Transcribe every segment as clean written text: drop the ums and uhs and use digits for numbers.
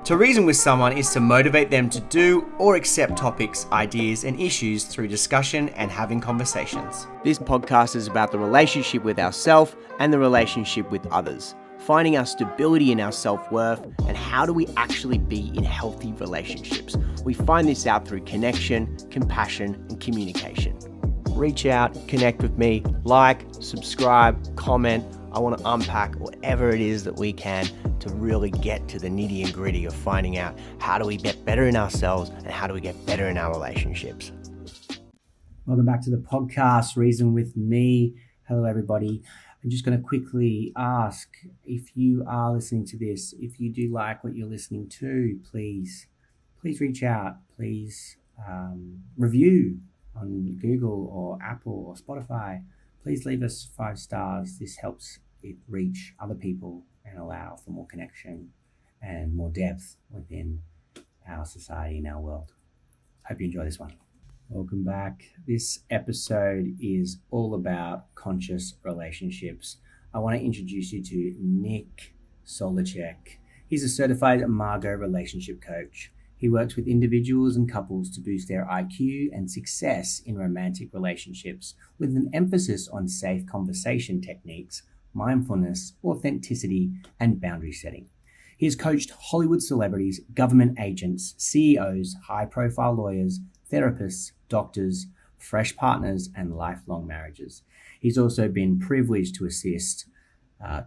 To reason with someone is to motivate them to do or accept topics, ideas, and issues through discussion and having conversations. This podcast is about the relationship with ourselves and the relationship with others, finding our stability in our self-worth and how do we actually be in healthy relationships. We find this out through connection, compassion, and communication. Reach out, connect with me, like, subscribe, comment. I want to unpack whatever it is that we can to really get to the nitty and gritty of finding out how do we get better in ourselves and how do we get better in our relationships. Welcome back to the podcast, Reason with me. Hello, everybody. I'm just going to quickly ask if you are listening to this, if you do like what you're listening to, please reach out. Please review on Google or Apple or Spotify. Please leave us 5 stars. This helps it reach other people and allow for more connection and more depth within our society and our world. Hope you enjoy this one. Welcome back. This episode is all about conscious relationships. I want to introduce you to Nick Solaczek. He's a certified IMAGO relationship coach. He works with individuals and couples to boost their IQ and success in romantic relationships with an emphasis on safe conversation techniques, mindfulness, authenticity, and boundary setting. He has coached Hollywood celebrities, government agents, CEOs, high-profile lawyers, therapists, doctors, fresh partners, and lifelong marriages. He's also been privileged to assist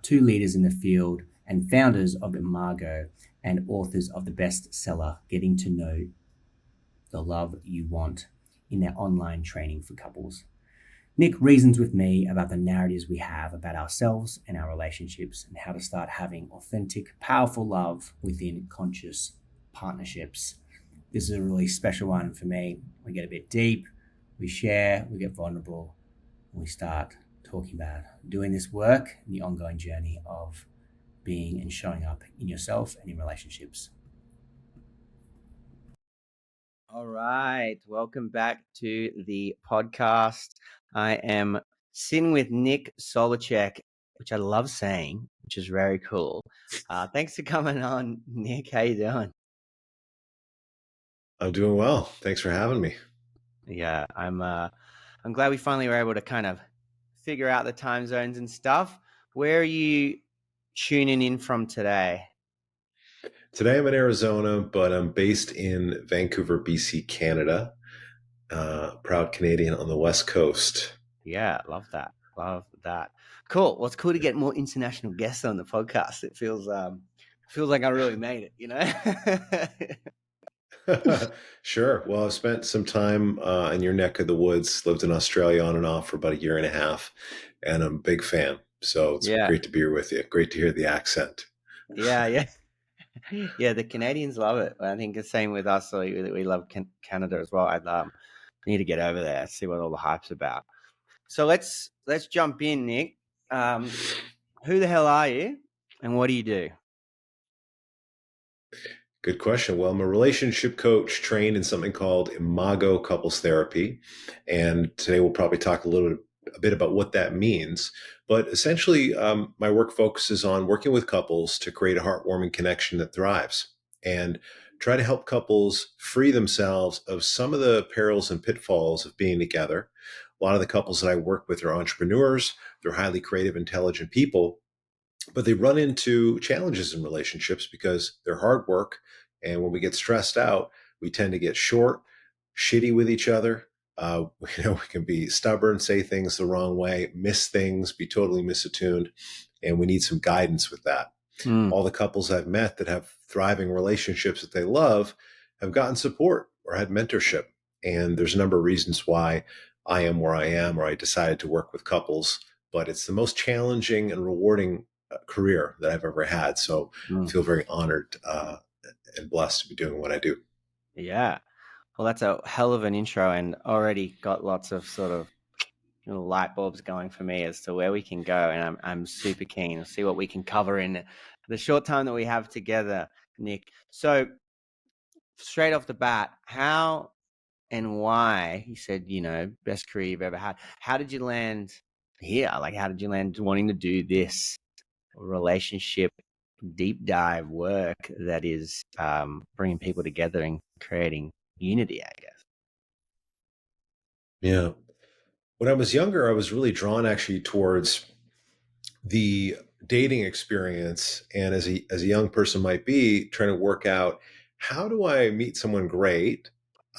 2 leaders in the field and founders of IMAGO and authors of the bestseller, Getting to Know the Love You Want, in their online training for couples. Nick reasons with me about the narratives we have about ourselves and our relationships and how to start having authentic, powerful love within conscious partnerships. This is a really special one for me. We get a bit deep, we share, we get vulnerable, and we start talking about doing this work and the ongoing journey of being and showing up in yourself and in relationships. All right. Welcome back to the podcast. I am sitting with Nick Solaczek, which I love saying, which is very cool. Thanks for coming on, Nick. How you doing? I'm doing well. Thanks for having me. Yeah, I'm glad we finally were able to kind of figure out the time zones and stuff. Where are you tuning in from today? Today I'm in Arizona, but I'm based in Vancouver, BC, Canada. Proud Canadian on the West Coast. Yeah, love that. Love that. Cool. Well, it's cool to get more international guests on the podcast. It feels like I really made it, you know? Sure. Well, I've spent some time in your neck of the woods, lived in Australia on and off for about 1.5 years, and I'm a big fan. So it's great to be here with you. Great to hear the accent. Yeah. Yeah, the Canadians love it. I think the same with us. So we love Canada as well. I'd need to get over there, see what all the hype's about. So let's jump in, Nick. Who the hell are you, and what do you do? Good question. Well, I'm a relationship coach trained in something called IMAGO couples therapy. And today we'll probably talk a bit about what that means. But essentially, my work focuses on working with couples to create a heartwarming connection that thrives and try to help couples free themselves of some of the perils and pitfalls of being together. A lot of the couples that I work with are entrepreneurs. They're highly creative, intelligent people, but they run into challenges in relationships because they're hard work. And when we get stressed out, we tend to get short, shitty with each other. We can be stubborn, say things the wrong way, miss things, be totally misattuned. And we need some guidance with that. All the couples I've met that have thriving relationships that they love have gotten support or had mentorship. And there's a number of reasons why I am where I am, or I decided to work with couples, but it's the most challenging and rewarding career that I've ever had. So I feel very honored and blessed to be doing what I do. Yeah. Well, that's a hell of an intro and already got lots of sort of light bulbs going for me as to where we can go. And I'm super keen to see what we can cover in the short time that we have together, Nick. So straight off the bat, how and why, you said, best career you've ever had. How did you land here? Like, how did you land wanting to do this relationship deep dive work that is bringing people together and creating unity, I guess. Yeah. When I was younger, I was really drawn actually towards the dating experience, and as a young person might be, trying to work out, how do I meet someone great?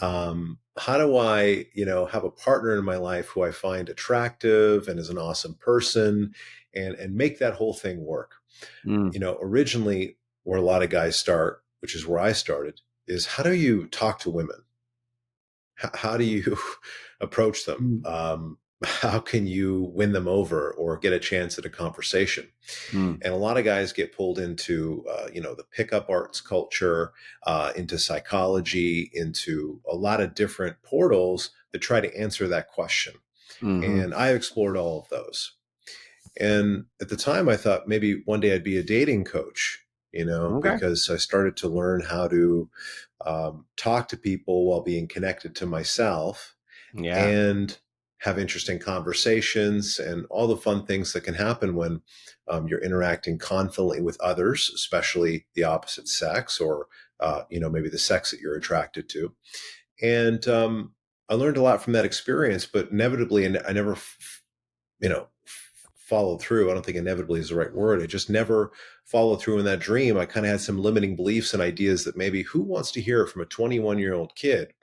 How do I, have a partner in my life who I find attractive and is an awesome person, and make that whole thing work? Mm, Originally, where a lot of guys start, which is where I started, is how do you talk to women? How do you approach them? mm, How can you win them over or get a chance at a conversation? mm, And a lot of guys get pulled into, the pickup arts culture, into psychology, into a lot of different portals that try to answer that question. mm-hmm. And I explored all of those. And at the time, I thought maybe one day I'd be a dating coach, Okay. because I started to learn how to talk to people while being connected to myself Yeah. and have interesting conversations and all the fun things that can happen when you're interacting confidently with others, especially the opposite sex or, maybe the sex that you're attracted to. And I learned a lot from that experience, but inevitably, and I never, followed through. I don't think inevitably is the right word. I just never followed through in that dream. I kind of had some limiting beliefs and ideas that maybe who wants to hear from a 21-year-old kid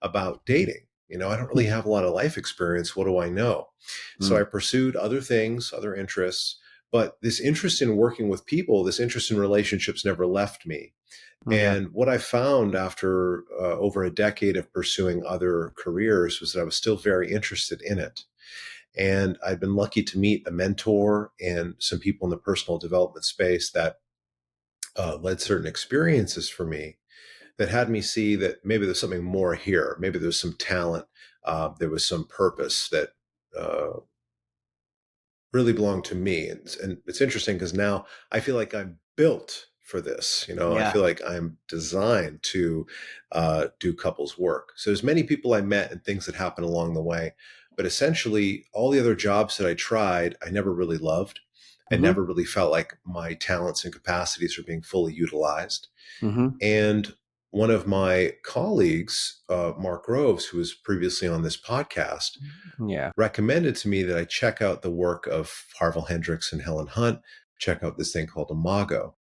about dating? I don't really have a lot of life experience. What do I know? So Mm, I pursued other things, other interests, but this interest in working with people, this interest in relationships never left me. yeah. And what I found after over a decade of pursuing other careers was that I was still very interested in it. And I'd been lucky to meet a mentor and some people in the personal development space that led certain experiences for me that had me see that maybe there's something more here. Maybe there's some talent. There was some purpose that really belonged to me. And it's interesting because now I feel like I'm built for this. I Yeah. feel like I'm designed to do couples work. So there's many people I met and things that happened along the way. But essentially, all the other jobs that I tried, I never really loved. I Mm-hmm. never really felt like my talents and capacities were being fully utilized. Mm-hmm. And one of my colleagues, Mark Groves, who was previously on this podcast, Yeah. recommended to me that I check out the work of Harville Hendrix and Helen Hunt, check out this thing called Imago.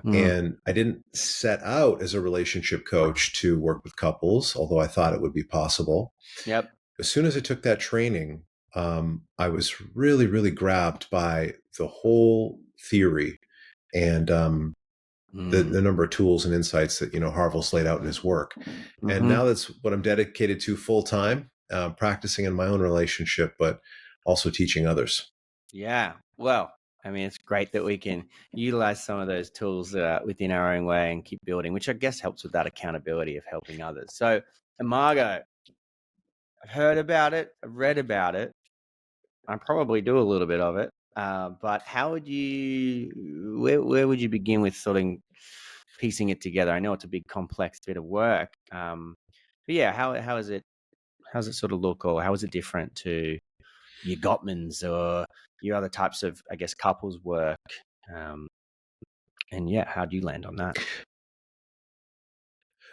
Mm. And I didn't set out as a relationship coach to work with couples, although I thought it would be possible. Yep. As soon as I took that training, I was really, really grabbed by the whole theory and Mm. the number of tools and insights that Harville's laid out in his work. And Mm-hmm. now that's what I'm dedicated to full time, practicing in my own relationship, but also teaching others. Yeah. Well, I mean, it's great that we can utilize some of those tools within our own way and keep building, which I guess helps with that accountability of helping others. So, Imago, I've heard about it, I've read about it, I probably do a little bit of it. But where would you begin with sort of piecing it together? I know it's a big, complex bit of work. But yeah, how's it sort of look, or how is it different to your Gottmans or your other types of, I guess, couples work? Um, and yeah, how do you land on that?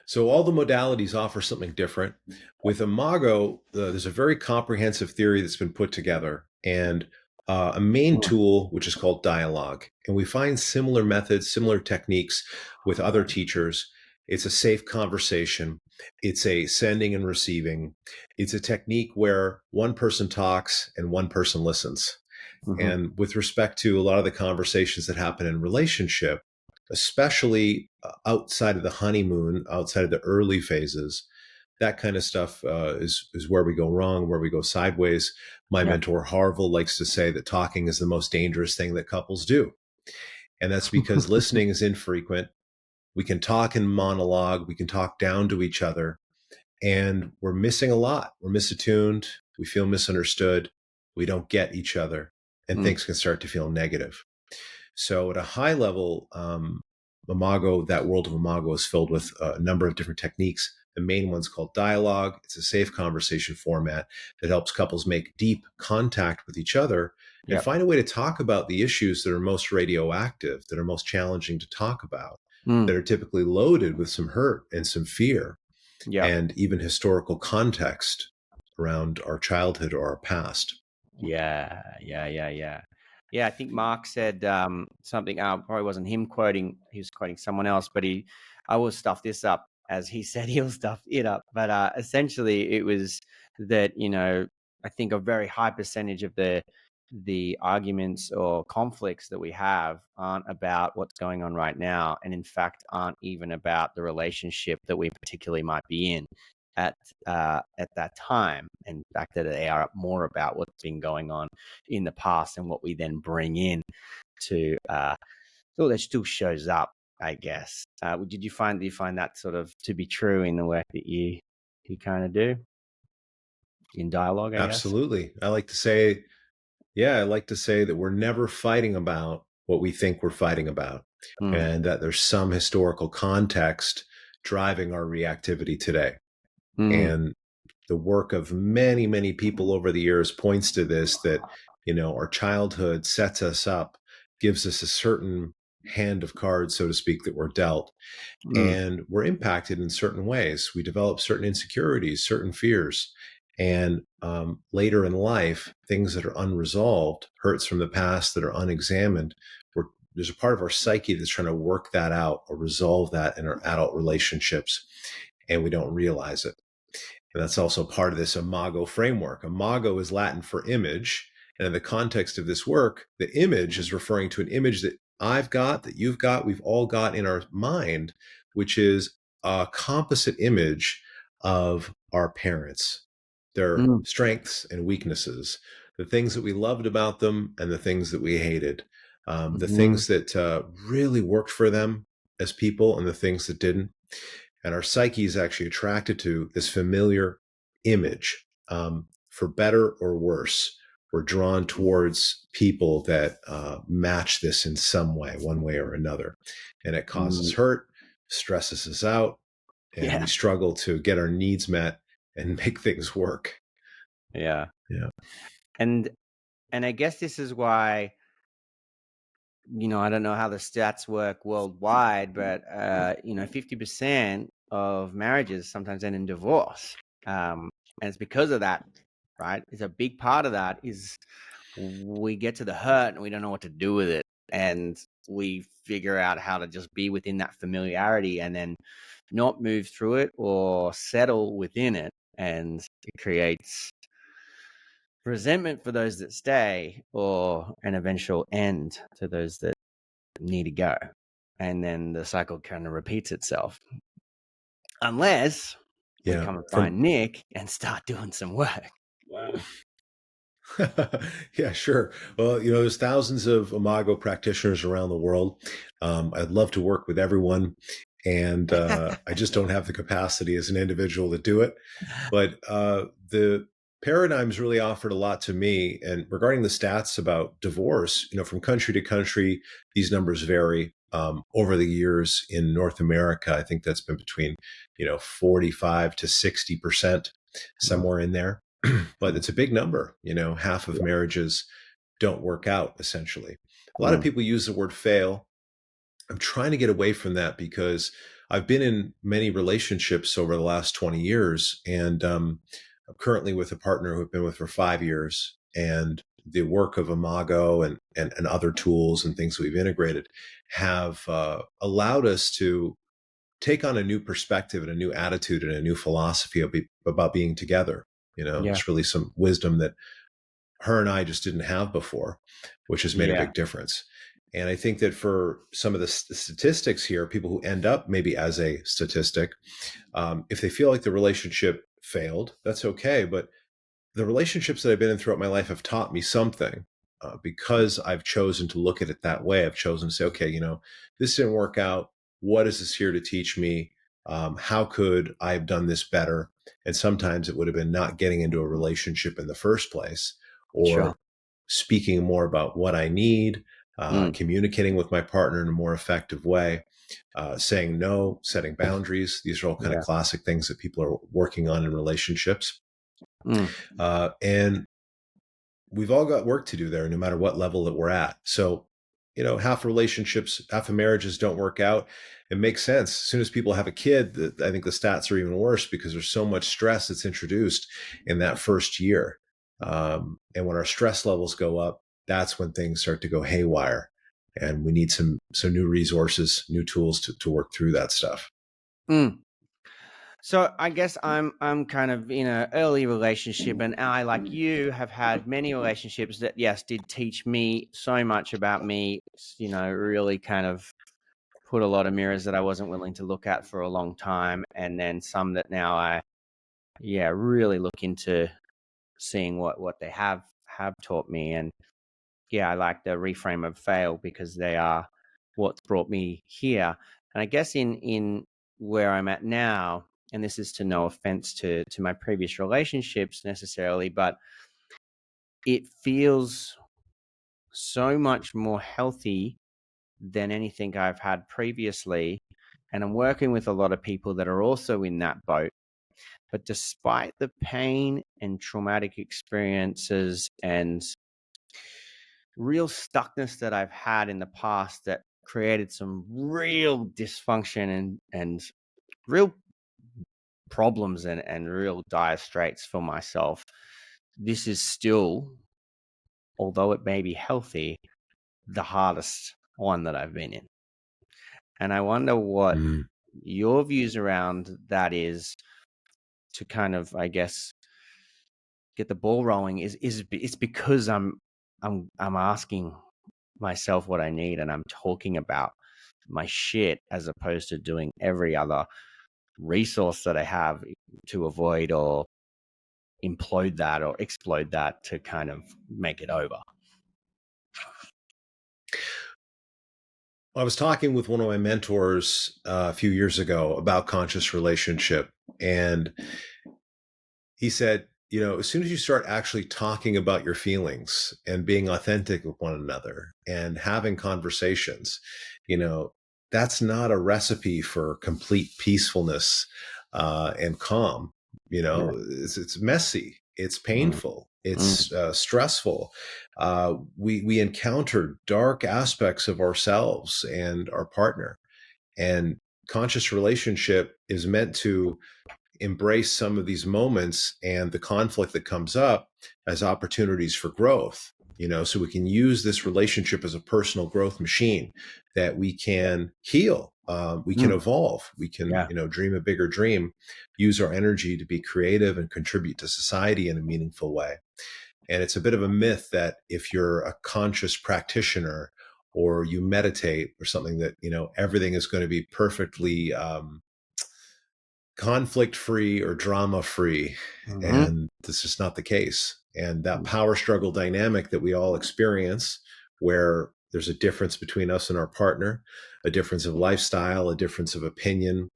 So all the modalities offer something different. With Imago, there's a very comprehensive theory that's been put together, and a main Mm. tool which is called dialogue. And we find similar methods, similar techniques with other teachers. It's a safe conversation. It's a sending and receiving. It's a technique where one person talks and one person listens. Mm-hmm. And with respect to a lot of the conversations that happen in relationship, especially outside of the honeymoon, outside of the early phases, that kind of stuff is where we go wrong, where we go sideways. My Yeah. mentor Harville likes to say that talking is the most dangerous thing that couples do, and that's because listening is infrequent. We can talk in monologue, we can talk down to each other, and we're missing a lot. We're misattuned. We feel misunderstood. We don't get each other, and Mm. things can start to feel negative. So, at a high level, Imago, that world of Imago is filled with a number of different techniques. The main one's called dialogue. It's a safe conversation format that helps couples make deep contact with each other and Yep. find a way to talk about the issues that are most radioactive, that are most challenging to talk about, that Mm. are typically loaded with some hurt and some fear Yep. and even historical context around our childhood or our past. Yeah. Yeah, I think Mark said something. Probably wasn't him quoting. He was quoting someone else. But I will stuff this up as he said he'll stuff it up. But essentially, it was that I think a very high percentage of the arguments or conflicts that we have aren't about what's going on right now, and in fact aren't even about the relationship that we particularly might be in at that time. In fact, that they are more about what's been going on in the past and what we then bring in to so that still shows up, I guess. Do you find that sort of to be true in the work that you kind of do in dialogue, I guess? Absolutely. I like to say that we're never fighting about what we think we're fighting about, Mm. and that there's some historical context driving our reactivity today. Mm. And the work of many, many people over the years points to this, that, our childhood sets us up, gives us a certain hand of cards, so to speak, that we're dealt. Mm. And we're impacted in certain ways. We develop certain insecurities, certain fears. And later in life, things that are unresolved, hurts from the past that are unexamined, there's a part of our psyche that's trying to work that out or resolve that in our adult relationships, and we don't realize it. And that's also part of this imago framework. Imago is Latin for image. And in the context of this work, the image is referring to an image that I've got, that you've got, we've all got in our mind, which is a composite image of our parents, their Mm. strengths and weaknesses, the things that we loved about them and the things that we hated, the Mhm. things that really worked for them as people and the things that didn't. And our psyche is actually attracted to this familiar image, for better or worse. We're drawn towards people that match this in some way, one way or another. And it causes Mm. hurt, stresses us out, and Yeah. we struggle to get our needs met and make things work. Yeah. Yeah. And I guess this is why, I don't know how the stats work worldwide, but 50% of marriages sometimes end in divorce. And it's because of that, right? It's a big part of that is we get to the hurt and we don't know what to do with it. And we figure out how to just be within that familiarity and then not move through it or settle within it. And it creates resentment for those that stay, or an eventual end to those that need to go. And then the cycle kind of repeats itself. Unless we Yeah. come and find Nick and start doing some work. Wow. Yeah, sure. Well, there's thousands of Imago practitioners around the world. I'd love to work with everyone, and I just don't have the capacity as an individual to do it. But the paradigms really offered a lot to me. And regarding the stats about divorce, from country to country, these numbers vary. Over the years in North America, I think that's been between 45 to 60%, somewhere in there. But it's a big number. Half of marriages don't work out, essentially. A lot of people use the word fail. I'm trying to get away from that because I've been in many relationships over the last 20 years. And I'm currently with a partner who I've been with for 5 years. And the work of Imago and other tools and things we've integrated have allowed us to take on a new perspective and a new attitude and a new philosophy about being together. Yeah. It's really some wisdom that her and I just didn't have before, which has made a Yeah. big difference. And I think that for some of the statistics here, people who end up maybe as a statistic, if they feel like the relationship failed, that's okay. But the relationships that I've been in throughout my life have taught me something, because I've chosen to look at it that way. I've chosen to say, okay, this didn't work out. What is this here to teach me? How could I have done this better? And sometimes it would have been not getting into a relationship in the first place, Sure. or speaking more about what I need, communicating with my partner in a more effective way, saying no, setting boundaries. These are all kind of Yeah. classic things that people are working on in relationships. Mm. And we've all got work to do there, no matter what level that we're at. So, half relationships, half of marriages don't work out. It makes sense. As soon as people have a kid, I think the stats are even worse because there's so much stress that's introduced in that first year. And when our stress levels go up, that's when things start to go haywire. And we need some new resources, new tools to work through that stuff. Mm. So I guess I'm kind of in an early relationship, and I, like you, have had many relationships that, yes, did teach me so much about me, really kind of put a lot of mirrors that I wasn't willing to look at for a long time. And then some that now I, really look into seeing what they have taught me. And I like the reframe of fail because they are what's brought me here. And I guess in where I'm at now, and this is to no offense to my previous relationships necessarily, but it feels so much more healthy than anything I've had previously. And I'm working with a lot of people that are also in that boat. But despite the pain and traumatic experiences and real stuckness that I've had in the past that created some real dysfunction and real problems and real dire straits for myself, this is still, although it may be healthy, the hardest one that I've been in. And I wonder what your views around that is, to kind of, I guess, get the ball rolling. It's because I'm asking myself what I need, and I'm talking about my shit as opposed to doing every other resource that I have to avoid or implode that or explode that to kind of make it over. I was talking with one of my mentors a few years ago about conscious relationship, and he said, as soon as you start actually talking about your feelings and being authentic with one another and having conversations, that's not a recipe for complete peacefulness and calm. It's messy, it's painful, it's stressful. We encounter dark aspects of ourselves and our partner, and conscious relationship is meant to embrace some of these moments and the conflict that comes up as opportunities for growth, so we can use this relationship as a personal growth machine that we can heal. We can evolve. We can, dream a bigger dream, use our energy to be creative and contribute to society in a meaningful way. And it's a bit of a myth that if you're a conscious practitioner or you meditate or something, that, everything is going to be perfectly conflict free or drama free. And this is not the case. And that power struggle dynamic that we all experience, where there's a difference between us and our partner, a difference of lifestyle, a difference of opinion,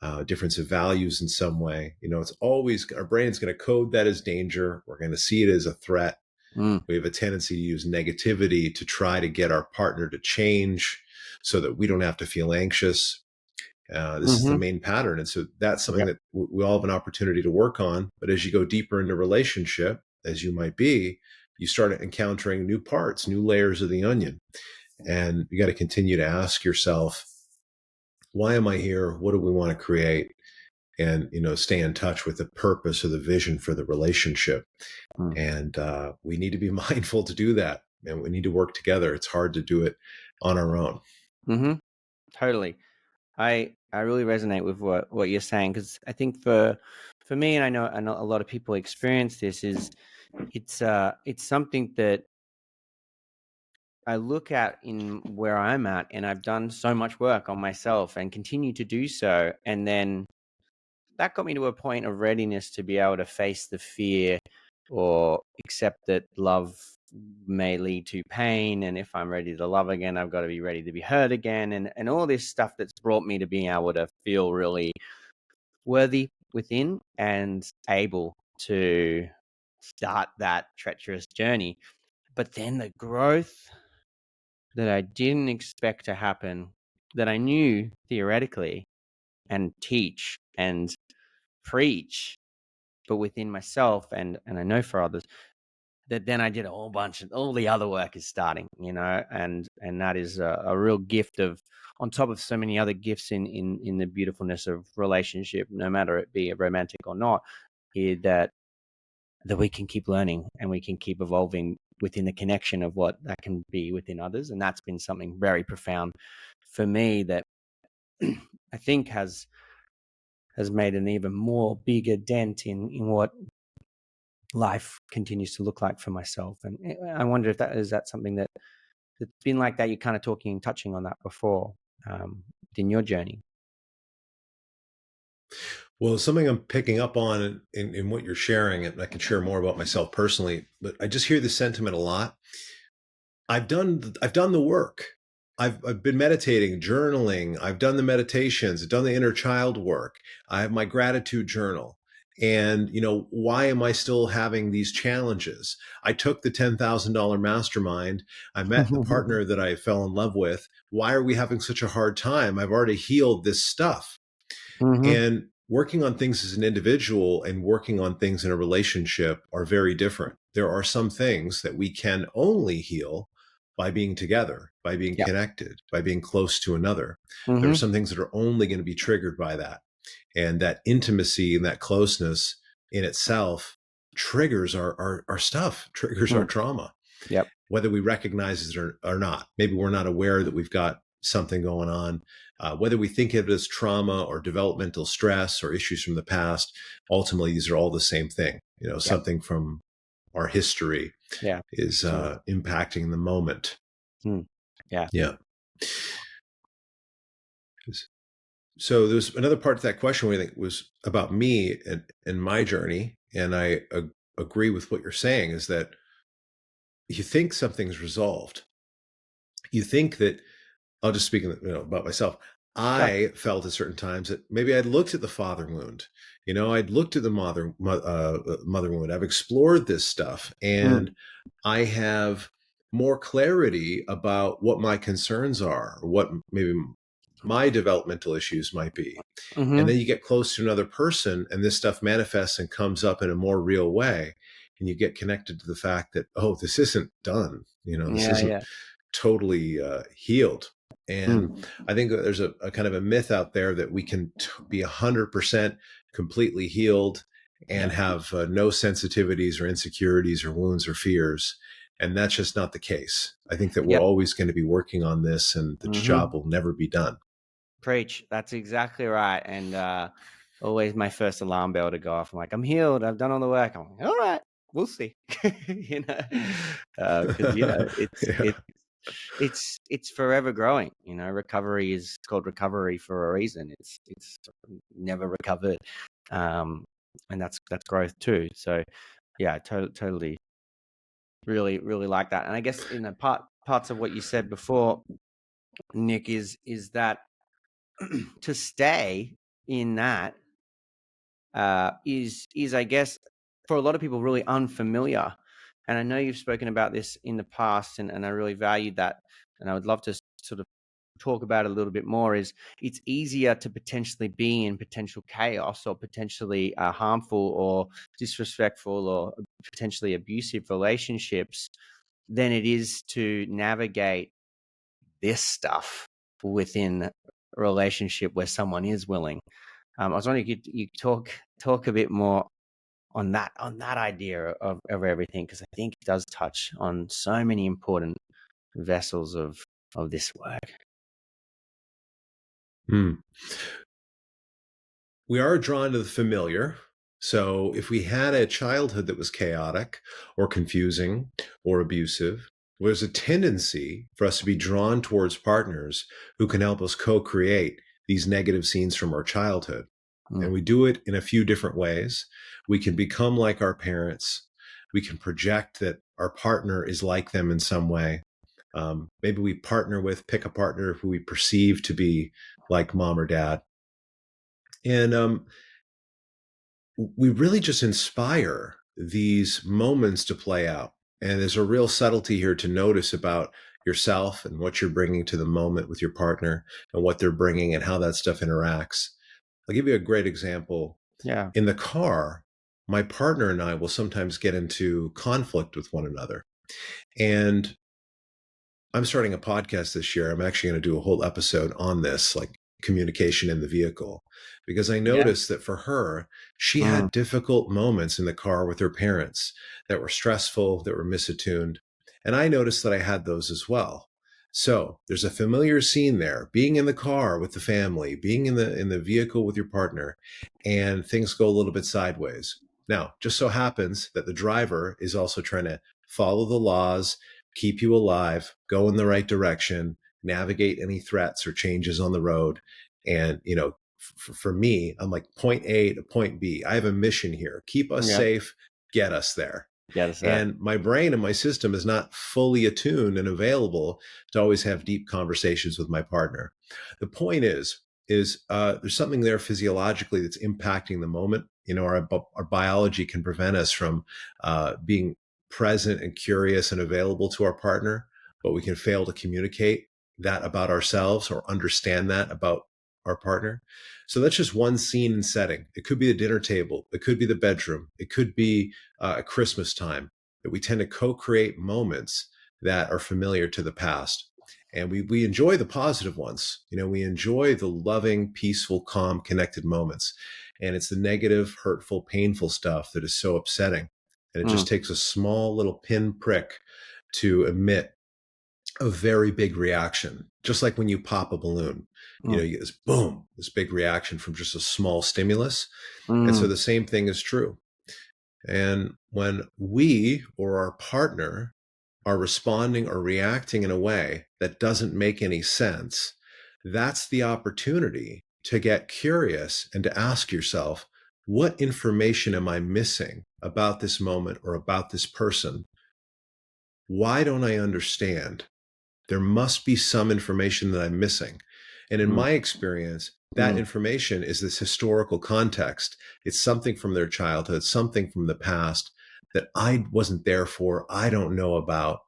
a difference of values in some way, it's always, our brain's going to code that as danger. We're going to see it as a threat. We have a tendency to use negativity to try to get our partner to change so that we don't have to feel anxious. This is the main pattern. And so that's something that we all have an opportunity to work on. But as you go deeper into relationship, as you might be, you start encountering new parts, new layers of the onion. And you got to continue to ask yourself, why am I here? What do we want to create? And, stay in touch with the purpose or the vision for the relationship. And we need to be mindful to do that. And we need to work together. It's hard to do it on our own. Totally. I really resonate with what you're saying, because I think for me, and I know a lot of people experience this, is it's something that I look at in where I'm at, and I've done so much work on myself and continue to do so. And then that got me to a point of readiness to be able to face the fear or accept that love may lead to pain. And if I'm ready to love again, I've got to be ready to be hurt again. And all this stuff that's brought me to being able to feel really worthy within and able to start that treacherous journey. But then the growth that I didn't expect to happen, that I knew theoretically and teach and preach, but within myself and I know for others, that then I did a whole bunch of all the other work is starting, and that is a real gift of, on top of so many other gifts in the beautifulness of relationship, no matter it be romantic or not, that we can keep learning and we can keep evolving within the connection of what that can be within others. And that's been something very profound for me that I think has made an even more bigger dent in what life continues to look like for myself. And I wonder if that's something that's been like that. You're kind of touching on that before, in your journey. Well, something I'm picking up on in what you're sharing, and I can share more about myself personally, but I just hear this sentiment a lot. I've done the work. I've been meditating, journaling. I've done the meditations. I've done the inner child work. I have my gratitude journal. And, why am I still having these challenges? I took the $10,000 mastermind. I met the partner that I fell in love with. Why are we having such a hard time? I've already healed this stuff. And working on things as an individual and working on things in a relationship are very different. There are some things that we can only heal by being together, by being connected, by being close to another. There are some things that are only going to be triggered by that. And that intimacy and that closeness in itself triggers our stuff, triggers our trauma. Yep. Whether we recognize it or not. Maybe we're not aware that we've got something going on. Whether we think of it as trauma or developmental stress or issues from the past, ultimately, these are all the same thing. Something from our history is impacting the moment. Yeah. So there's another part to that question where I think was about me and my journey. And I agree with what you're saying, is that you think something's resolved. You think that, I'll just speak about myself. I felt at certain times that maybe I'd looked at the father wound, I'd looked at the mother wound. I've explored this stuff and I have more clarity about what my concerns are, or what maybe my developmental issues might be. And then you get close to another person and this stuff manifests and comes up in a more real way. And you get connected to the fact that, oh, this isn't done. This isn't totally healed. And I think that there's a kind of a myth out there that we can be 100% completely healed and have no sensitivities or insecurities or wounds or fears. And that's just not the case. I think that we're always going to be working on this, and the job will never be done. Preach. That's exactly right. And always my first alarm bell to go off. I'm like, I'm healed. I've done all the work. I'm like, all right, we'll see. It's forever growing. Recovery is called recovery for a reason. It's never recovered, and that's growth too. So yeah, totally, really, really like that. And I guess in the parts of what you said before, Nick, is that to stay in that is I guess for a lot of people really unfamiliar. And I know you've spoken about this in the past, and I really valued that. And I would love to sort of talk about it a little bit more. Is it's easier to potentially be in potential chaos or potentially harmful or disrespectful or potentially abusive relationships than it is to navigate this stuff within a relationship where someone is willing. I was wondering if you talk a bit more on that idea of everything, because I think it does touch on so many important vessels of this work. We are drawn to the familiar. So if we had a childhood that was chaotic or confusing or abusive, there's a tendency for us to be drawn towards partners who can help us co-create these negative scenes from our childhood. And we do it in a few different ways. We can become like our parents. We can project that our partner is like them in some way. Maybe we pick a partner who we perceive to be like mom or dad. And we really just inspire these moments to play out. And there's a real subtlety here to notice about yourself and what you're bringing to the moment with your partner and what they're bringing and how that stuff interacts. I'll give you a great example. Yeah. In the car, my partner and I will sometimes get into conflict with one another. And I'm starting a podcast this year. I'm actually going to do a whole episode on this, like communication in the vehicle, because I Yeah. noticed that for her, she Mm. had difficult moments in the car with her parents that were stressful, that were misattuned. And I noticed that I had those as well. So there's a familiar scene there, being in the car with the family, being in the vehicle with your partner, and things go a little bit sideways. Now, just so happens that the driver is also trying to follow the laws, keep you alive, go in the right direction, navigate any threats or changes on the road. And, for me, I'm like point A to point B. I have a mission here. Keep us Yeah. safe, get us there. Yeah. That's that. And my brain and my system is not fully attuned and available to always have deep conversations with my partner. The point is there's something there physiologically that's impacting the moment. Our biology can prevent us from being present and curious and available to our partner, but we can fail to communicate that about ourselves or understand that about our partner. So that's just one scene and setting. It could be the dinner table. It could be the bedroom. It could be at Christmas time, that we tend to co-create moments that are familiar to the past. And we enjoy the positive ones. We enjoy the loving, peaceful, calm, connected moments. And it's the negative, hurtful, painful stuff that is so upsetting. And it just Mm. takes a small little pin prick to emit a very big reaction, just like when you pop a balloon. Mm. You get this boom, this big reaction from just a small stimulus. And so Mm. the same thing is true. And when we or our partner are responding or reacting in a way that doesn't make any sense, that's the opportunity to get curious and to ask yourself, what information am I missing about this moment or about this person? Why don't I understand? There must be some information that I'm missing. And in Mm. my experience, that Mm. information is this historical context. It's something from their childhood, something from the past that I wasn't there for, I don't know about.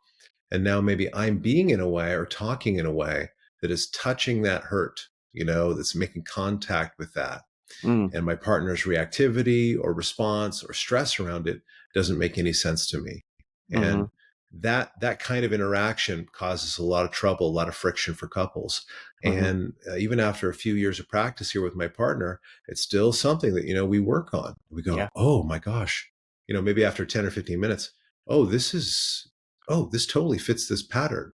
And now maybe I'm being in a way or talking in a way that is touching that hurt, that's making contact with that. Mm. And my partner's reactivity or response or stress around it doesn't make any sense to me. Mm-hmm. And that kind of interaction causes a lot of trouble, a lot of friction for couples. Mm-hmm. And even after a few years of practice here with my partner, it's still something that we work on. We Yeah. go, oh my gosh, maybe after 10 or 15 minutes, oh, this totally fits this pattern.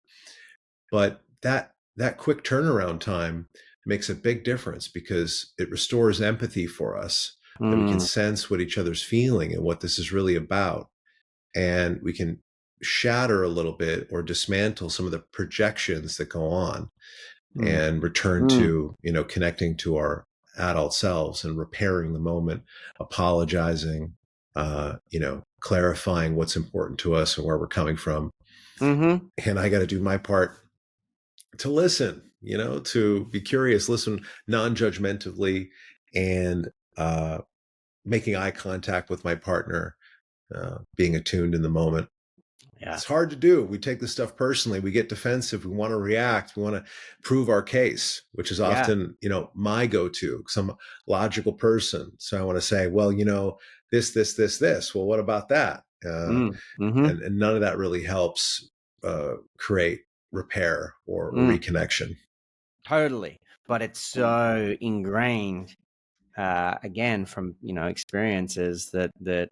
But that quick turnaround time makes a big difference because it restores empathy for us, that we can Mm. sense what each other's feeling and what this is really about. And we can shatter a little bit or dismantle some of the projections that go on Mm. and return Mm. to, connecting to our adult selves and repairing the moment, apologizing, clarifying what's important to us and where we're coming from. Mm-hmm. And I got to do my part to listen, to be curious, listen non-judgmentally, and making eye contact with my partner, being attuned in the moment. Yeah. It's hard to do. We take this stuff personally. We get defensive. We want to react. We want to prove our case, which is Yeah. often, my go-to, because I'm a logical person. So I want to say, well, this. Well, what about that? Mm. Mm-hmm. And none of that really helps create repair or Mm. reconnection. Totally. But it's so ingrained, again, from, experiences that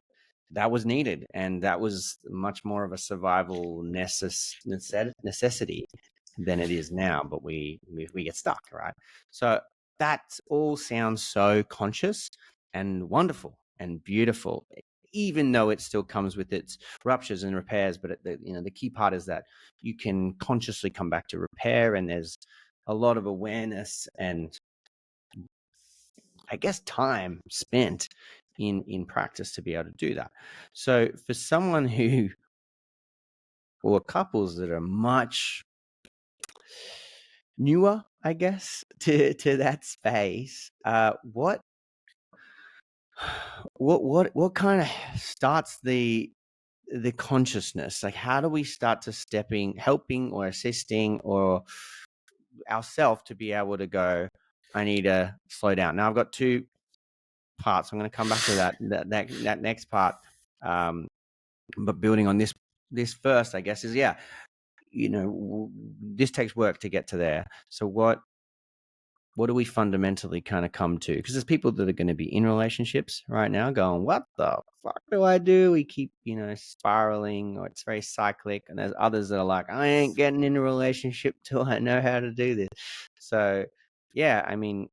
was needed. And that was much more of a survival necessity than it is now. But we get stuck, right? So that all sounds so conscious and wonderful and beautiful, even though it still comes with its ruptures and repairs. But the key part is that you can consciously come back to repair, and there's a lot of awareness and, I guess, time spent in practice to be able to do that. So for someone or couples that are much newer, I guess, to that space, what kind of starts the consciousness? Like, how do we start to helping or assisting or ourselves to be able to go, I need to slow down? Now I've got two part. So I'm going to come back to that next part. But building on this first, I guess, is this takes work to get to there. So what do we fundamentally kind of come to? Because there's people that are going to be in relationships right now going, what the fuck do I do? We keep, spiraling, or it's very cyclic. And there's others that are like, I ain't getting in a relationship till I know how to do this. So, yeah, I mean,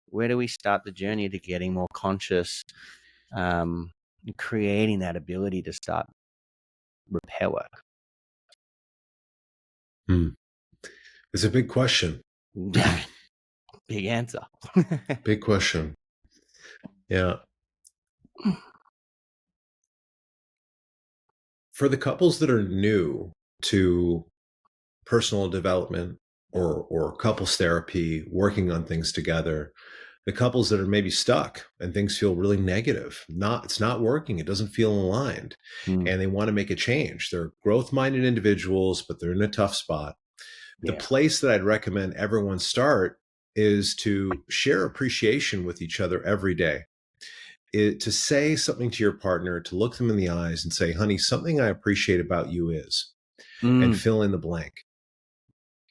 where do we start the journey to getting more conscious, creating that ability to start repair work? It's a big question. Big answer. Big question. Yeah. For the couples that are new to personal development or couples therapy, working on things together, the couples that are maybe stuck and things feel really negative, it's not working, it doesn't feel aligned, and they want to make a change. They're growth-minded individuals, but they're in a tough spot. The place that I'd recommend everyone start is to share appreciation with each other every day. To say something to your partner, to look them in the eyes and say, honey, something I appreciate about you is, and fill in the blank.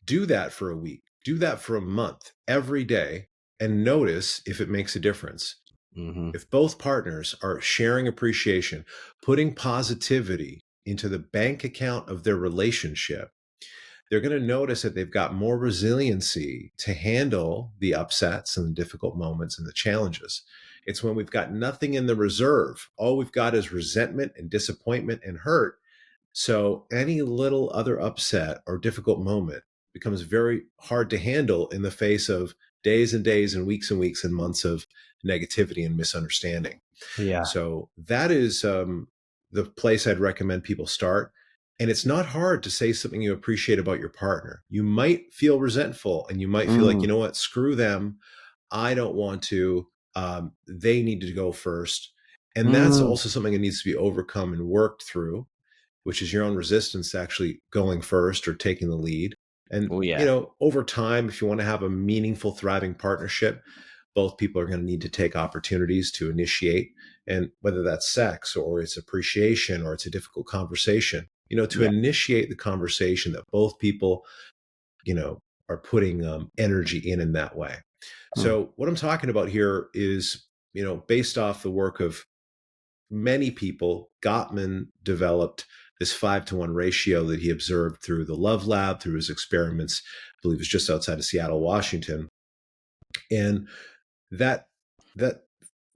Do that for a week. Do that for a month, every day, and notice if it makes a difference. If both partners are sharing appreciation, putting positivity into the bank account of their relationship, they're going to notice that they've got more resiliency to handle the upsets and the difficult moments and the challenges. It's when we've got nothing in the reserve. All we've got is resentment and disappointment and hurt. So any little other upset or difficult moment becomes very hard to handle in the face of days and days and weeks and months of negativity and misunderstanding. Yeah. So that is the place I'd recommend people start. And it's not hard to say something you appreciate about your partner. You might feel resentful and you might feel like, you know what, screw them. I don't want to. They need to go first. And that's also something that needs to be overcome and worked through, which is your own resistance to actually going first or taking the lead. And, over time, if you want to have a meaningful, thriving partnership, both people are going to need to take opportunities to initiate. And whether that's sex or it's appreciation or it's a difficult conversation, to initiate the conversation that both people, are putting energy in that way. So what I'm talking about here is, based off the work of many people. Gottman developed this 5-to-1 ratio that he observed through the Love Lab, through his experiments. I believe it was just outside of Seattle, Washington. And that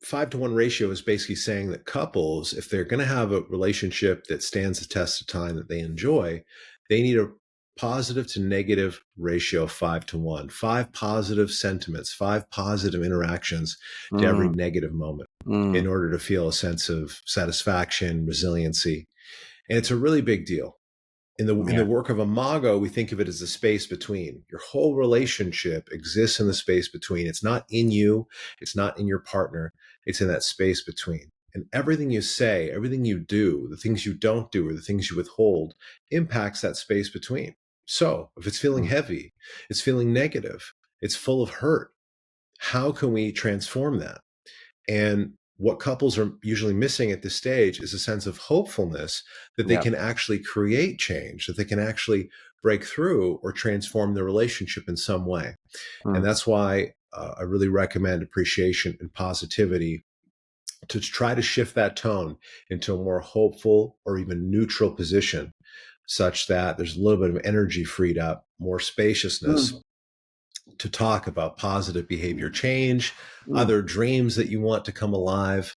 5-to-1 ratio is basically saying that couples, if they're going to have a relationship that stands the test of time, that they enjoy, they need a positive to negative ratio of 5-to-1, 5 positive sentiments, 5 positive interactions to every negative moment in order to feel a sense of satisfaction, resiliency. And it's a really big deal. In the work of Imago, we think of it as the space between. Your whole relationship exists in the space between. It's not in you. It's not in your partner. It's in that space between. And everything you say, everything you do, the things you don't do, or the things you withhold impacts that space between. So if it's feeling heavy, it's feeling negative, it's full of hurt, how can we transform that? And what couples are usually missing at this stage is a sense of hopefulness that they can actually create change, that they can actually break through or transform their relationship in some way. And that's why I really recommend appreciation and positivity to try to shift that tone into a more hopeful or even neutral position, such that there's a little bit of energy freed up, more spaciousness to talk about positive behavior change, other dreams that you want to come alive,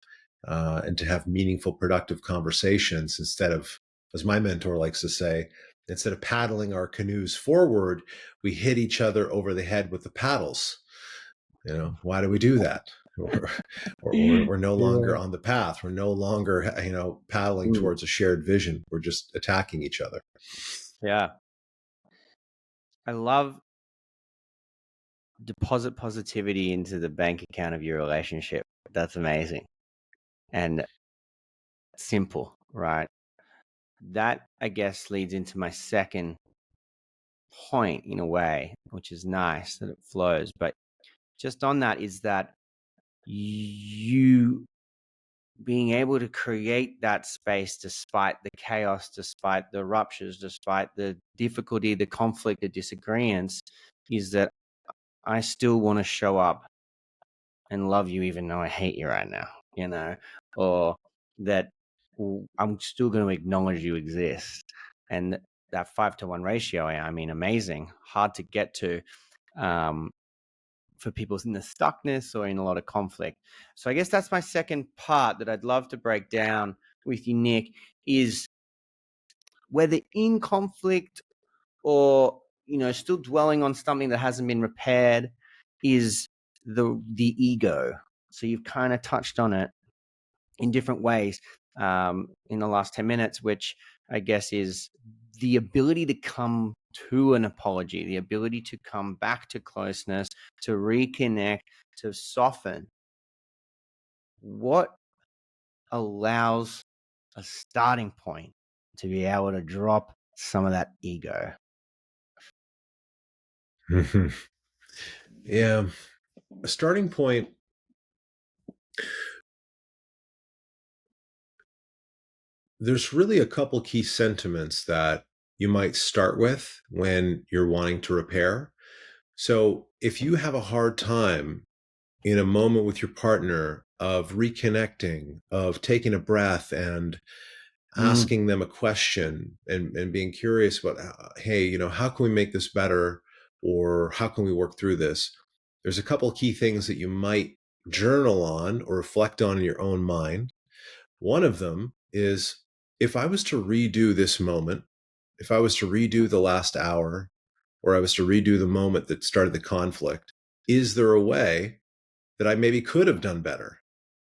and to have meaningful, productive conversations instead of, as my mentor likes to say, instead of paddling our canoes forward, we hit each other over the head with the paddles. Why do we do that? We're no longer on the path. We're no longer, paddling towards a shared vision. We're just attacking each other. Yeah. I love deposit positivity into the bank account of your relationship. That's amazing. And simple, right? That, I guess, leads into my second point in a way, which is nice that it flows. But just on that is that you being able to create that space despite the chaos, despite the ruptures, despite the difficulty, the conflict, the disagreements, is that I still want to show up and love you even though I hate you right now, or that I'm still going to acknowledge you exist. And that 5-to-1 ratio, I mean, amazing, hard to get to for people in the stuckness or in a lot of conflict. So I guess that's my second part that I'd love to break down with you, Nick, is whether in conflict or, still dwelling on something that hasn't been repaired, is the ego. So you've kind of touched on it in different ways in the last 10 minutes, which I guess is the ability to come to an apology, the ability to come back to closeness, to reconnect, to soften. What allows a starting point to be able to drop some of that ego? Yeah. A starting point. There's really a couple key sentiments that you might start with when you're wanting to repair. So if you have a hard time in a moment with your partner of reconnecting, of taking a breath and asking them a question and being curious about, hey, how can we make this better? Or how can we work through this? There's a couple key things that you might journal on or reflect on in your own mind. One of them is, if I was to redo this moment, if I was to redo the last hour, or I was to redo the moment that started the conflict, is there a way that I maybe could have done better?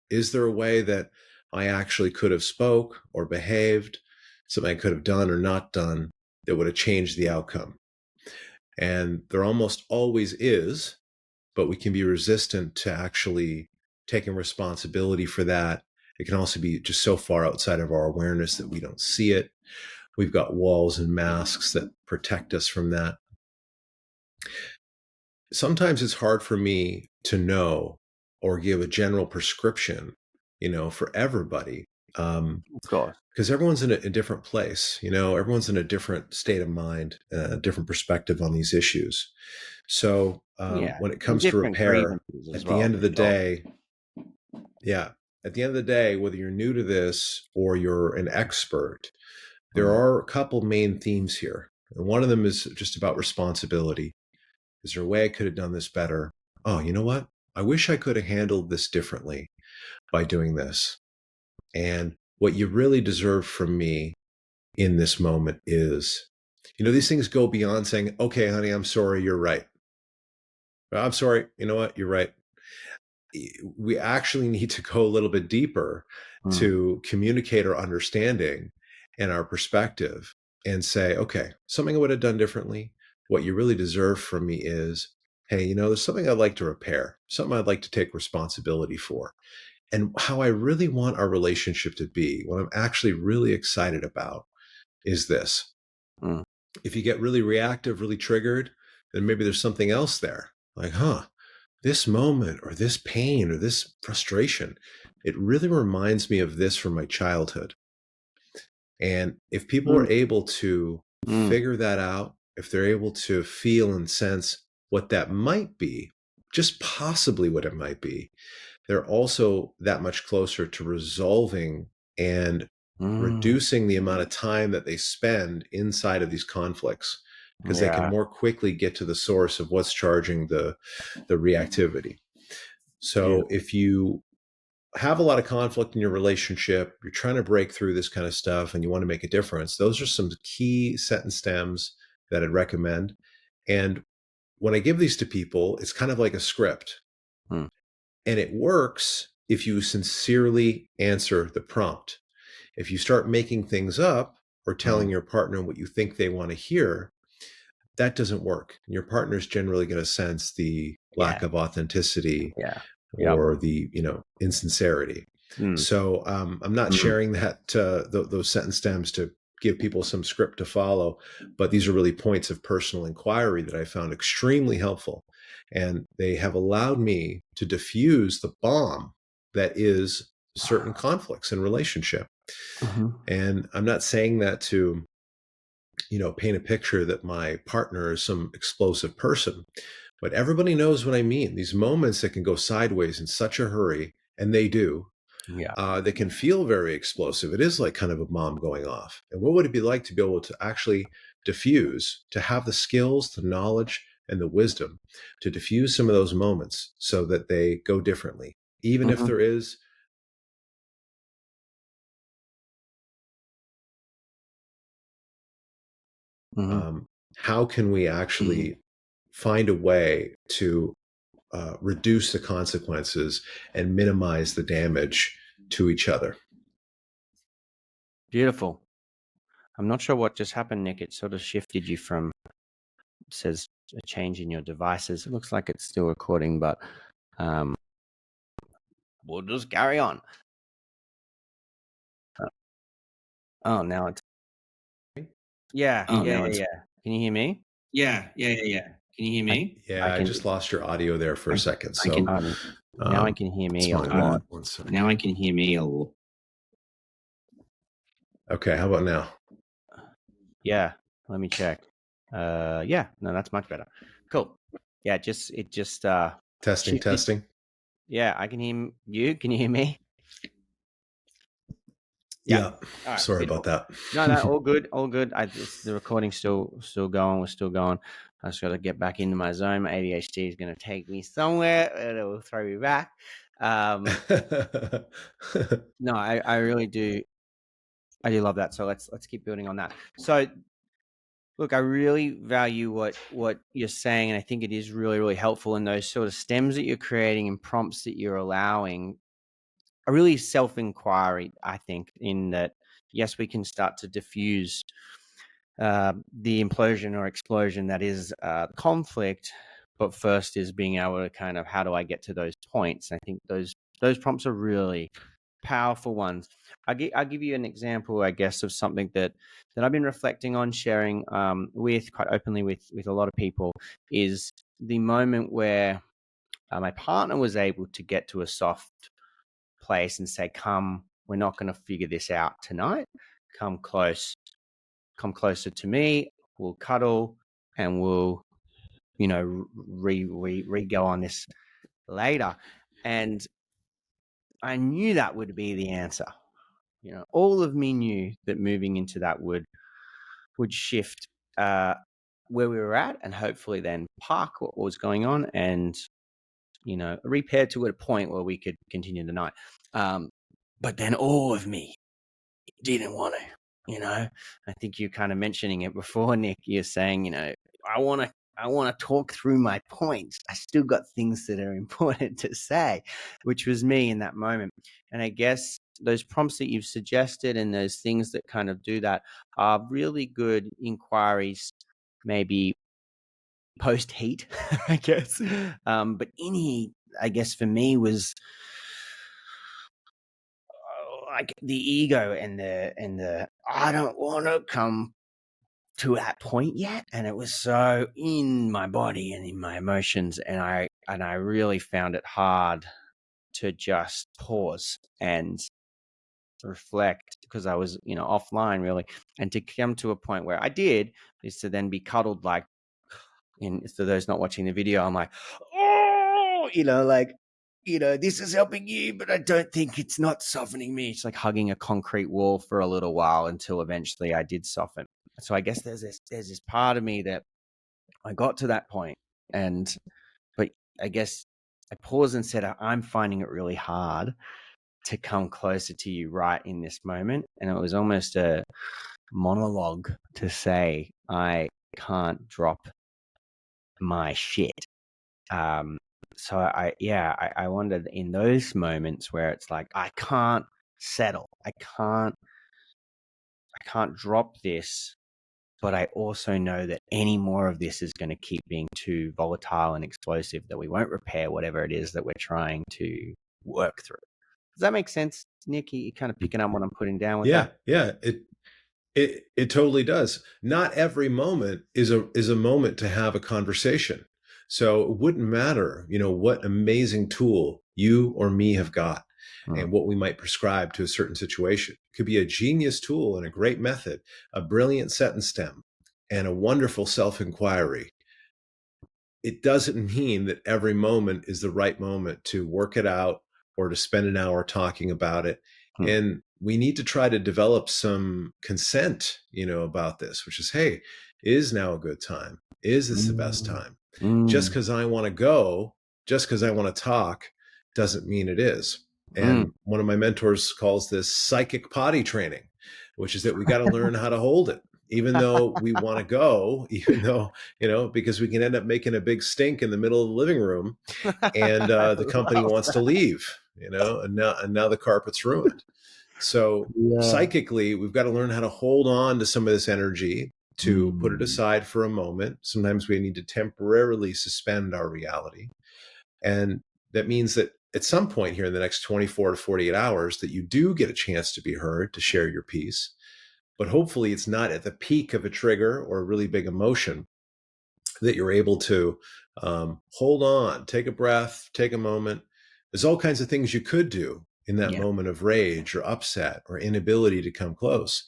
Is there a way that I actually could have spoke or behaved, something I could have done or not done that would have changed the outcome? And there almost always is, but we can be resistant to actually taking responsibility for that. It can also be just so far outside of our awareness that we don't see it. We've got walls and masks that protect us from that. Sometimes it's hard for me to know or give a general prescription, for everybody. Of course. Because everyone's in a different place, everyone's in a different state of mind, a different perspective on these issues. So when it comes to repair, at the end of the day, whether you're new to this or you're an expert, there are a couple main themes here. And one of them is just about responsibility. Is there a way I could have done this better? Oh, you know what? I wish I could have handled this differently by doing this. And what you really deserve from me in this moment is, these things go beyond saying, okay, honey, I'm sorry, you're right. I'm sorry, you know what? You're right. We actually need to go a little bit deeper to communicate our understanding and our perspective and say, okay, something I would have done differently. What you really deserve from me is, hey, there's something I'd like to repair, something I'd like to take responsibility for. And how I really want our relationship to be, what I'm actually really excited about is this. If you get really reactive, really triggered, then maybe there's something else there. Like, this moment or this pain or this frustration, it really reminds me of this from my childhood. And if people are able to figure that out, if they're able to feel and sense what that might be, just possibly what it might be, they're also that much closer to resolving and reducing the amount of time that they spend inside of these conflicts, because they can more quickly get to the source of what's charging the reactivity. So if you have a lot of conflict in your relationship, you're trying to break through this kind of stuff and you want to make a difference, those are some key sentence stems that I'd recommend. And when I give these to people, it's kind of like a script. And it works if you sincerely answer the prompt. If you start making things up or telling your partner what you think they want to hear, that doesn't work. Your partner's generally going to sense the lack of authenticity or the, insincerity. So I'm not sharing that those sentence stems to give people some script to follow, but these are really points of personal inquiry that I found extremely helpful. And they have allowed me to diffuse the bomb that is certain conflicts in relationship. And I'm not saying that to, paint a picture that my partner is some explosive person, but everybody knows what I mean. These moments that can go sideways in such a hurry, and they do, Yeah. that can feel very explosive. It is like kind of a bomb going off. And what would it be like to be able to actually diffuse, to have the skills, the knowledge, and the wisdom to diffuse some of those moments so that they go differently, even if there is how can we actually find a way to reduce the consequences and minimize the damage to each other? Beautiful. I'm not sure what just happened, Nick. It sort of shifted you from, says a change in your devices. It looks like it's still recording, but we'll just carry on. Oh, now it's yeah. Can you hear me? Yeah. Can you hear me? I just lost your audio there for a second. So now I can hear me a lot. Now I can hear me a lot. Okay, how about now? Yeah, let me check. No, that's much better. Cool. Yeah, it just testing. Yeah, I can hear you. Can you hear me? Yeah. Right, sorry about that. No, all good. The recording's still going. We're still going. I just got to get back into my zone. My ADHD is going to take me somewhere, and it will throw me back. No, I really do. I do love that. So let's keep building on that. So, look, I really value what you're saying, and I think it is really, really helpful. And those sort of stems that you're creating and prompts that you're allowing are really self-inquiry. I think in that, yes, we can start to diffuse the implosion or explosion that is conflict, but first is being able to kind of, how do I get to those points? And I think those prompts are really powerful ones. I'll give you an example, I guess, of something that I've been reflecting on, sharing with quite openly with a lot of people, is the moment where my partner was able to get to a soft place and say, come, we're not going to figure this out tonight. Come closer to me. We'll cuddle and we'll, re-go on this later. And I knew that would be the answer. All of me knew that moving into that would shift where we were at, and hopefully then park what was going on and, repair to a point where we could continue the night. But then all of me didn't want to. I think you're kind of mentioning it before, Nick. You're saying, I want to talk through my points. I still got things that are important to say, which was me in that moment. And I guess those prompts that you've suggested and those things that kind of do that are really good inquiries, maybe post heat, I guess. But in heat, I guess for me was like the ego and the I don't want to come to that point yet, and it was so in my body and in my emotions, and I really found it hard to just pause and reflect, because I was offline really, and to come to a point where I did is to then be cuddled, like, and for those not watching the video, I'm like, oh, this is helping you, but I don't think it's not softening me. It's like hugging a concrete wall for a little while until eventually I did soften. So I guess there's this part of me that I got to that point, but I guess I paused and said, I'm finding it really hard to come closer to you right in this moment. And it was almost a monologue to say, I can't drop my shit. So I wondered, in those moments where it's like, I can't settle, I can't drop this, but I also know that any more of this is going to keep being too volatile and explosive, that we won't repair whatever it is that we're trying to work through. Does that make sense, Nick? You kind of picking up what I'm putting down with that? Yeah. It totally does. Not every moment is a moment to have a conversation. So it wouldn't matter, what amazing tool you or me have got Mm. and what we might prescribe to a certain situation. It could be a genius tool and a great method, a brilliant sentence stem, and a wonderful self-inquiry. It doesn't mean that every moment is the right moment to work it out or to spend an hour talking about it. Mm. And we need to try to develop some consent, about this, which is, hey, is now a good time? Is this the best Mm. time? Just Mm. because I want to go, just because I want to talk, doesn't mean it is. Mm. And one of my mentors calls this psychic potty training, which is that we got to learn how to hold it. Even though we want to go, even though, because we can end up making a big stink in the middle of the living room, and I the company love wants to that. leave, and now the carpet's ruined. So Yeah. psychically, we've got to learn how to hold on to some of this energy, to put it Mm. aside for a moment. Sometimes we need to temporarily suspend our reality. And that means that at some point here in the next 24 to 48 hours, that you do get a chance to be heard, to share your piece. But hopefully it's not at the peak of a trigger or a really big emotion, that you're able to hold on, take a breath, take a moment. There's all kinds of things you could do in that Yeah. moment of rage or upset or inability to come close.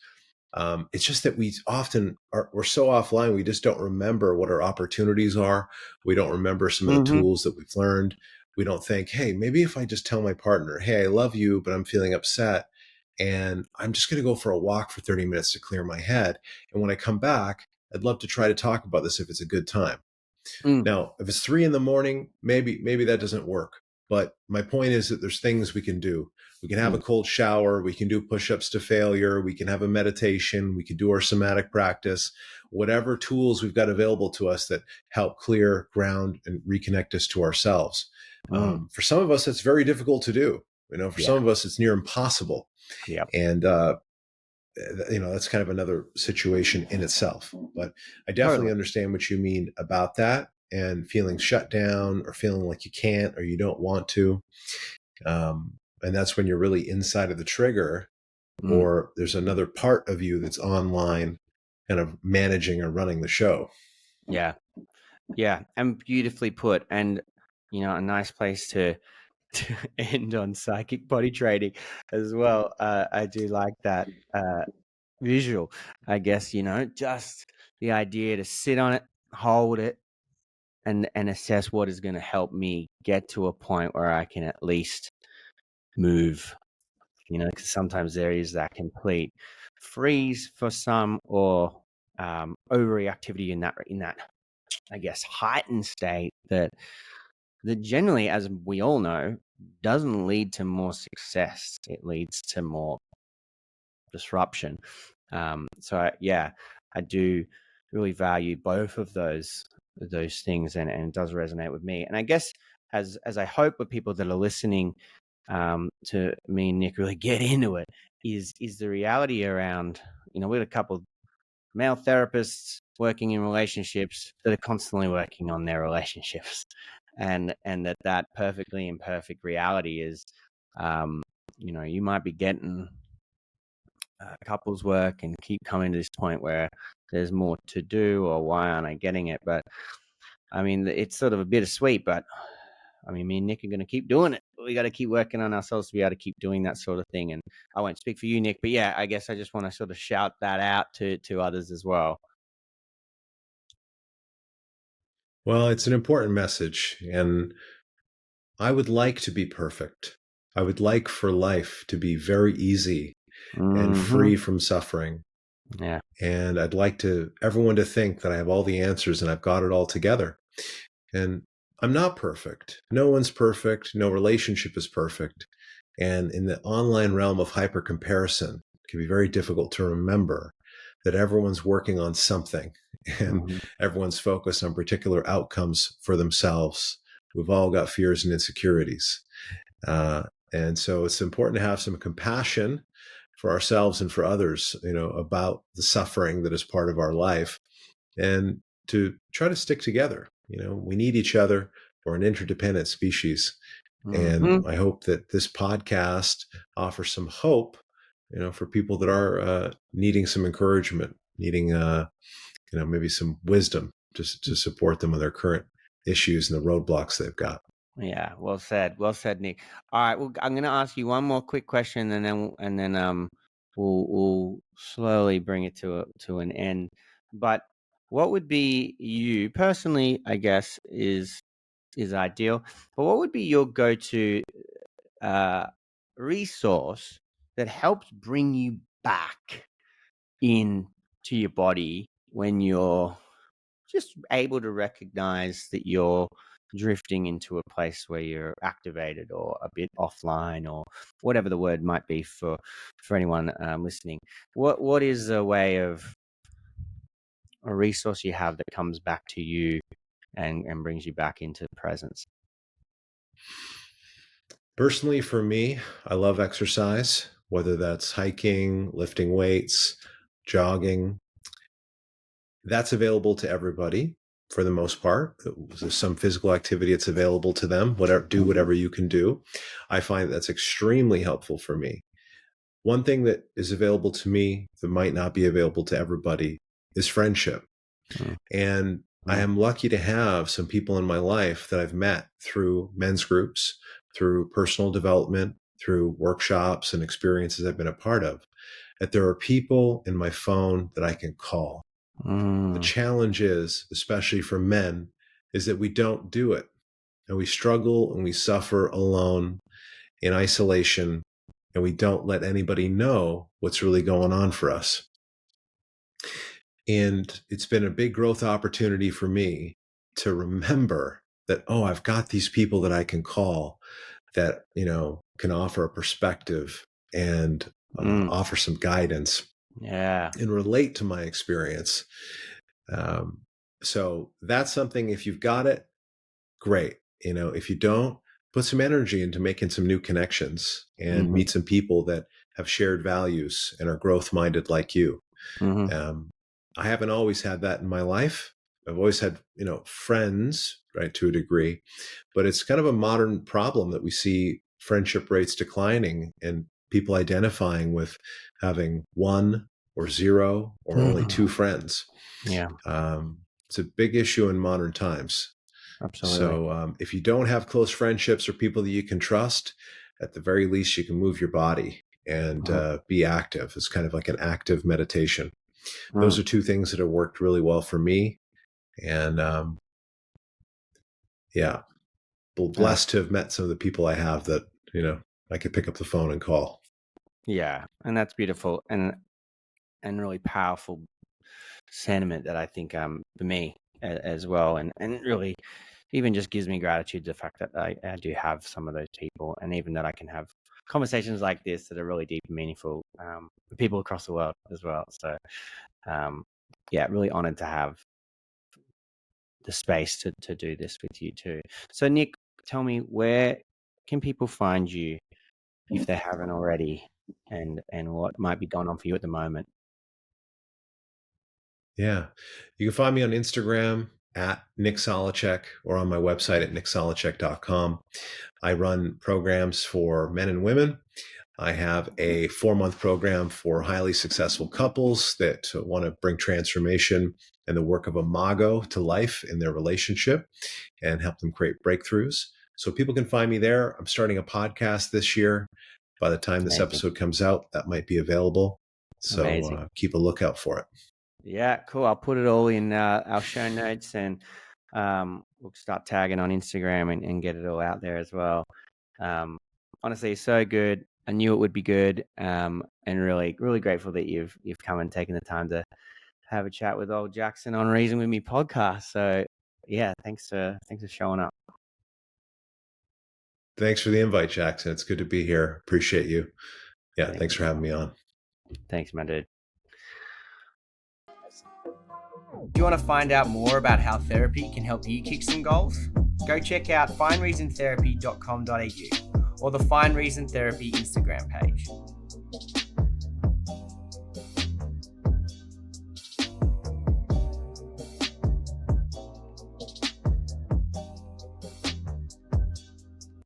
It's just that we're so offline, we just don't remember what our opportunities are. We don't remember some of the Mm-hmm. tools that we've learned. We don't think, hey, maybe if I just tell my partner, hey, I love you, but I'm feeling upset, and I'm just going to go for a walk for 30 minutes to clear my head. And when I come back, I'd love to try to talk about this if it's a good time. Mm. Now, if it's 3 a.m, maybe that doesn't work. But my point is that there's things we can do. We can have a Mm. cold shower. We can do push-ups to failure. We can have a meditation. We can do our somatic practice. Whatever tools we've got available to us that help clear, ground, and reconnect us to ourselves. Mm. For some of us, it's very difficult to do. For Yeah. some of us, it's near impossible. Yeah. And that's kind of another situation in itself. But I definitely Totally. understand what you mean about that, and feeling shut down or feeling like you can't or you don't want to. And that's when you're really inside of the trigger, Mm. or there's another part of you that's online kind of managing or running the show. Yeah. Yeah. And beautifully put. And, a nice place to end on psychic body training as well. I do like that visual, I guess, just the idea to sit on it, hold it, and assess what is going to help me get to a point where I can at least move, because sometimes there is that complete freeze for some, or overreactivity in that, I guess, heightened state that generally, as we all know, doesn't lead to more success. It leads to more disruption. I do really value both of those things, and it does resonate with me. And I guess as I hope with people that are listening to me and Nick really get into it, is the reality around, we had a couple male therapists working in relationships that are constantly working on their relationships, and that perfectly imperfect reality is, you might be getting couples work and keep coming to this point where there's more to do, or why aren't I getting it? But I mean, it's sort of a bittersweet, but I mean, me and Nick are going to keep doing it. We got to keep working on ourselves to be able to keep doing that sort of thing. And I won't speak for you, Nick, but yeah, I guess I just want to sort of shout that out to others as well. Well, it's an important message, and I would like to be perfect. I would like for life to be very easy and Mm-hmm. free from suffering. Yeah. And I'd like everyone to think that I have all the answers and I've got it all together. And I'm not perfect. No one's perfect. No relationship is perfect. And in the online realm of hyper comparison, it can be very difficult to remember that everyone's working on something, and Mm-hmm. everyone's focused on particular outcomes for themselves. We've all got fears and insecurities. And so it's important to have some compassion for ourselves and for others, about the suffering that is part of our life, and to try to stick together. We need each other. We're an interdependent species. And Mm-hmm. I hope that this podcast offers some hope for people that are needing some encouragement, needing maybe some wisdom just to support them on their current issues and the roadblocks they've got. Yeah, well said, Nick. All right, well, I'm going to ask you one more quick question, and then we'll slowly bring it to an end. But what would be, you personally, I guess, is ideal. But what would be your go-to resource that helps bring you back into your body when you're just able to recognize that you're drifting into a place where you're activated or a bit offline, or whatever the word might be for anyone listening? What is a way of a resource you have that comes back to you and brings you back into presence? Personally, for me, I love exercise, whether that's hiking, lifting weights, jogging. That's available to everybody for the most part. There's some physical activity that's available to them. Do whatever you can do. I find that's extremely helpful for me. One thing that is available to me that might not be available to everybody is friendship. And I am lucky to have some people in my life that I've met through men's groups, through personal development, through workshops and experiences I've been a part of, that there are people in my phone that I can call. The challenge is, especially for men, is that we don't do it. And we struggle and we suffer alone in isolation, and we don't let anybody know what's really going on for us. And it's been a big growth opportunity for me to remember that, I've got these people that I can call that, can offer a perspective and offer some guidance. Yeah. And relate to my experience. So that's something, if you've got it, great. If you don't, put some energy into making some new connections and meet some people that have shared values and are growth-minded like you. I haven't always had that in my life. I've always had, friends, right, to a degree, but it's kind of a modern problem that we see friendship rates declining and people identifying with having one or zero or only two friends. Yeah. It's a big issue in modern times. Absolutely. So if you don't have close friendships or people that you can trust, at the very least, you can move your body and be active. It's kind of like an active meditation. Those are two things that have worked really well for me. And blessed to have met some of the people I have that, I could pick up the phone and call. Yeah. And that's beautiful and really powerful sentiment that I think for me as well, and really even just gives me gratitude, the fact that I do have some of those people, and even that I can have conversations like this that are really deep and meaningful with people across the world as well. So really honored to have the space to do this with you too. So Nick, tell me, where can people find you if they haven't already, and what might be going on for you at the moment? Yeah. You can find me on Instagram at Nick Solaczek, or on my website at nicksolaczek.com. I run programs for men and women. I have a 4-month program for highly successful couples that want to bring transformation and the work of IMAGO to life in their relationship and help them create breakthroughs. So people can find me there. I'm starting a podcast this year. By the time this episode comes out, that might be available. So keep a lookout for it. Yeah, cool. I'll put it all in our show notes, and we'll start tagging on Instagram and get it all out there as well. Honestly, so good. I knew it would be good, and really, really grateful that you've come and taken the time to have a chat with old Jackson on Reason With Me podcast. So yeah, thanks for showing up. Thanks for the invite, Jackson. It's good to be here. Appreciate you. Yeah, thanks for having me on. Thanks, my dude. Do you want to find out more about how therapy can help you kick some goals? Go check out findreasontherapy.com.au or the Find Reason Therapy Instagram page.